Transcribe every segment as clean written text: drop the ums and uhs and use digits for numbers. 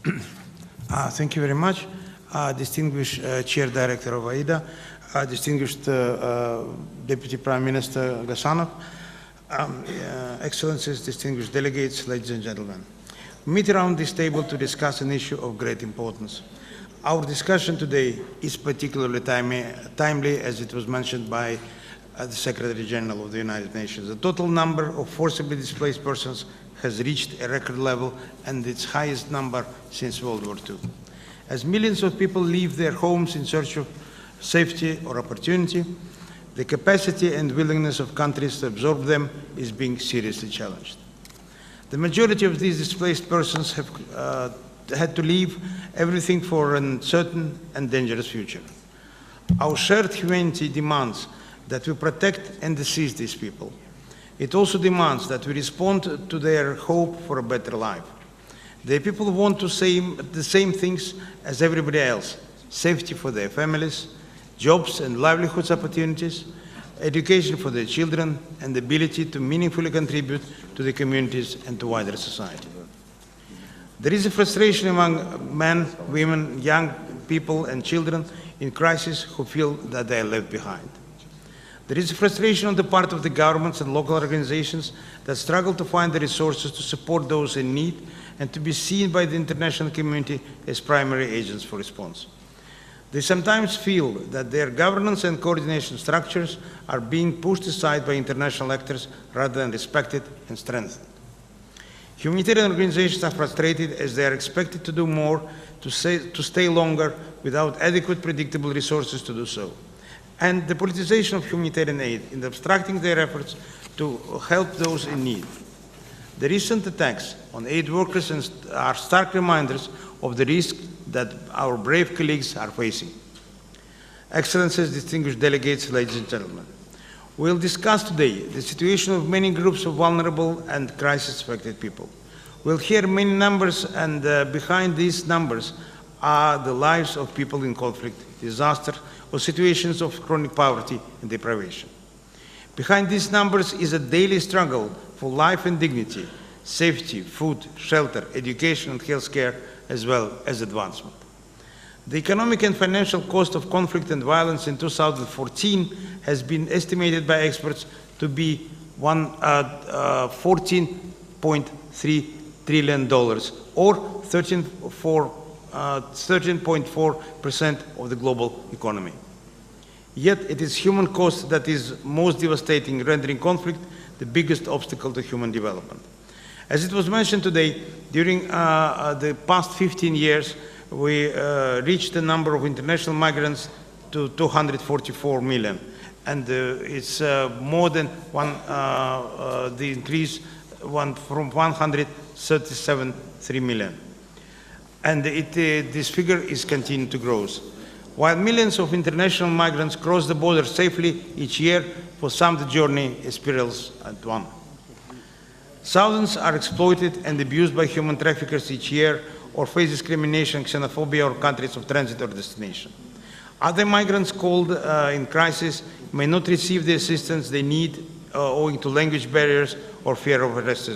Thank you very much. Distinguished Chair Director of AIDA, distinguished Deputy Prime Minister Gasanov, Excellencies, distinguished delegates, ladies and gentlemen. We meet around this table to discuss an issue of great importance. Our discussion today is particularly timely, as it was mentioned by the Secretary General of the United Nations. The total number of forcibly displaced persons has reached a record level and its highest number since World War II. As millions of people leave their homes in search of safety or opportunity, the capacity and willingness of countries to absorb them is being seriously challenged. The majority of these displaced persons have had to leave everything for an uncertain and dangerous future. Our shared humanity demands that we protect and assist these people. It also demands that we respond to their hope for a better life. The people want the same things as everybody else: safety for their families, jobs and livelihoods opportunities, education for their children, and the ability to meaningfully contribute to the communities and to wider society. There is a frustration among men, women, young people and children in crisis who feel that they are left behind. There is a frustration on the part of the governments and local organizations that struggle to find the resources to support those in need and to be seen by the international community as primary agents for response. They sometimes feel that their governance and coordination structures are being pushed aside by international actors rather than respected and strengthened. Humanitarian organizations are frustrated as they are expected to do more, to stay longer without adequate predictable resources to do so. And the politicization of humanitarian aid in obstructing their efforts to help those in need. The recent attacks on aid workers are stark reminders of the risk that our brave colleagues are facing. Excellencies, distinguished delegates, ladies and gentlemen, we'll discuss today the situation of many groups of vulnerable and crisis-affected people. We'll hear many numbers, and behind these numbers are the lives of people in conflict, disaster, or situations of chronic poverty and deprivation. Behind these numbers is a daily struggle for life and dignity, safety, food, shelter, education and health care, as well as advancement. The economic and financial cost of conflict and violence in 2014 has been estimated by experts to be $14.3 trillion, or 13.4% of the global economy. Yet it is human cost that is most devastating, rendering conflict the biggest obstacle to human development. As it was mentioned today, during the past 15 years, we reached the number of international migrants to 244 million. And it's more than the increase from 137.3 million. And this figure is continuing to grow. While millions of international migrants cross the border safely each year, for some the journey spirals at one. Thousands are exploited and abused by human traffickers each year, or face discrimination, xenophobia, or countries of transit or destination. Other migrants called in crisis may not receive the assistance they need owing to language barriers or fear of arrest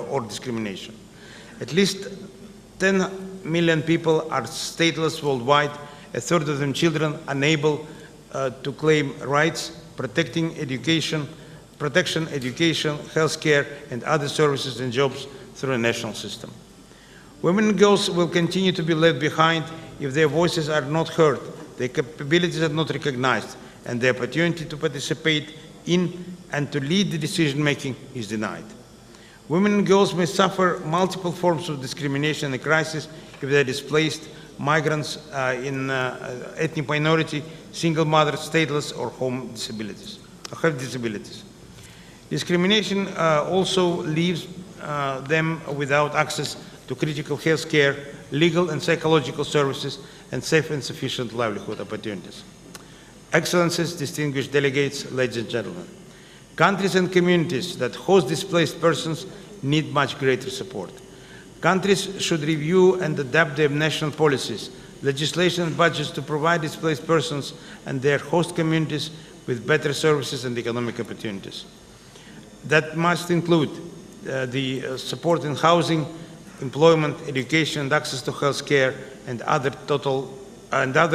or discrimination. At least 10 million people are stateless worldwide, a third of them children unable to claim rights, protection, education, health care, and other services and jobs through a national system. Women and girls will continue to be left behind if their voices are not heard, their capabilities are not recognized, and the opportunity to participate in and to lead the decision-making is denied. Women and girls may suffer multiple forms of discrimination and crisis if they are displaced, migrants in ethnic minority, single mothers, stateless, or have disabilities. Discrimination also leaves them without access to critical health care, legal and psychological services, and safe and sufficient livelihood opportunities. Excellencies, distinguished delegates, ladies and gentlemen, countries and communities that host displaced persons need much greater support. Countries should review and adapt their national policies, legislation and budgets to provide displaced persons and their host communities with better services and economic opportunities. That must include the support in housing, employment, education, and access to health care, and other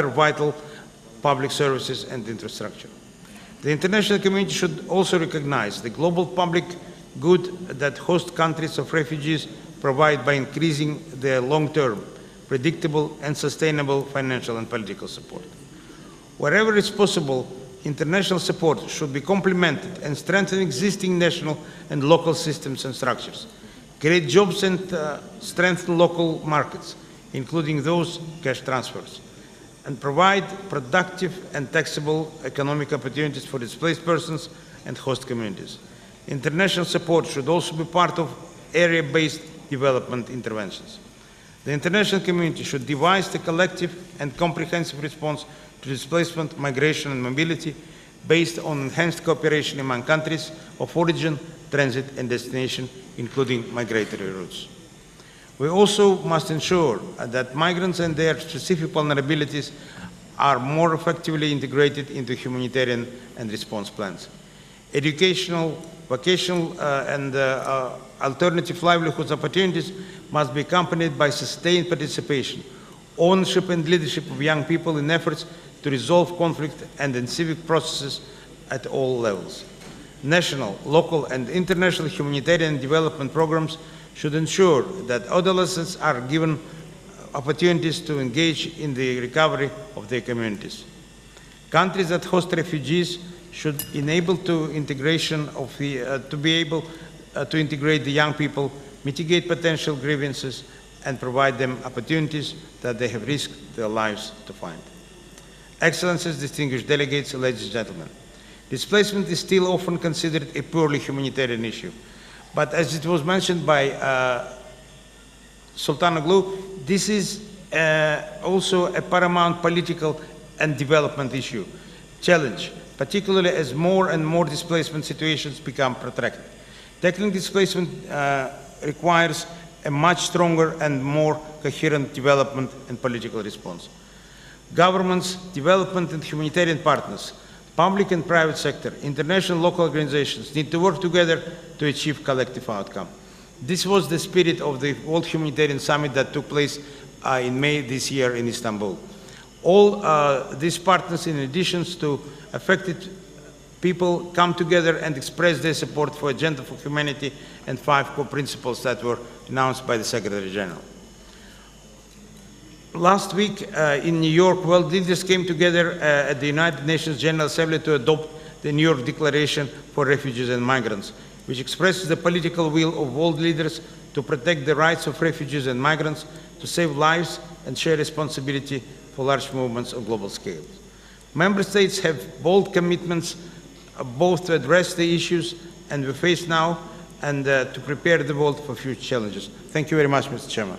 vital public services and infrastructure. The international community should also recognize the global public good that host countries of refugees provide by increasing their long-term, predictable, and sustainable financial and political support. Wherever it's possible, international support should be complemented and strengthen existing national and local systems and structures, create jobs and strengthen local markets, including those cash transfers, and provide productive and taxable economic opportunities for displaced persons and host communities. International support should also be part of area-based development interventions. The international community should devise a collective and comprehensive response to displacement, migration, and mobility based on enhanced cooperation among countries of origin, transit, and destination, including migratory routes. We also must ensure that migrants and their specific vulnerabilities are more effectively integrated into humanitarian and response plans. Educational, vocational, and alternative livelihoods opportunities must be accompanied by sustained participation, ownership, and leadership of young people in efforts to resolve conflict and in civic processes at all levels. National, local, and international humanitarian development programs should ensure that adolescents are given opportunities to engage in the recovery of their communities. Countries that host refugees should enable to integration of to be able to integrate the young people, mitigate potential grievances, and provide them opportunities that they have risked their lives to find. Excellencies, distinguished delegates, ladies and gentlemen, displacement is still often considered a purely humanitarian issue. But as it was mentioned by Sultanoglu, this is also a paramount political and development issue, challenge, particularly as more and more displacement situations become protracted. Tackling displacement requires a much stronger and more coherent development and political response. Governments, development and humanitarian partners, public and private sector, international and local organizations need to work together to achieve collective outcome. This was the spirit of the World Humanitarian Summit that took place in May this year in Istanbul. All these partners, in addition to affected people, come together and express their support for Agenda for Humanity and 5 core principles that were announced by the Secretary General. Last week in New York, world leaders came together at the United Nations General Assembly to adopt the New York Declaration for Refugees and Migrants, which expresses the political will of world leaders to protect the rights of refugees and migrants, to save lives and share responsibility for large movements on global scale. Member States have bold commitments both to address the issues and we face now and to prepare the world for future challenges. Thank you very much, Mr. Chairman.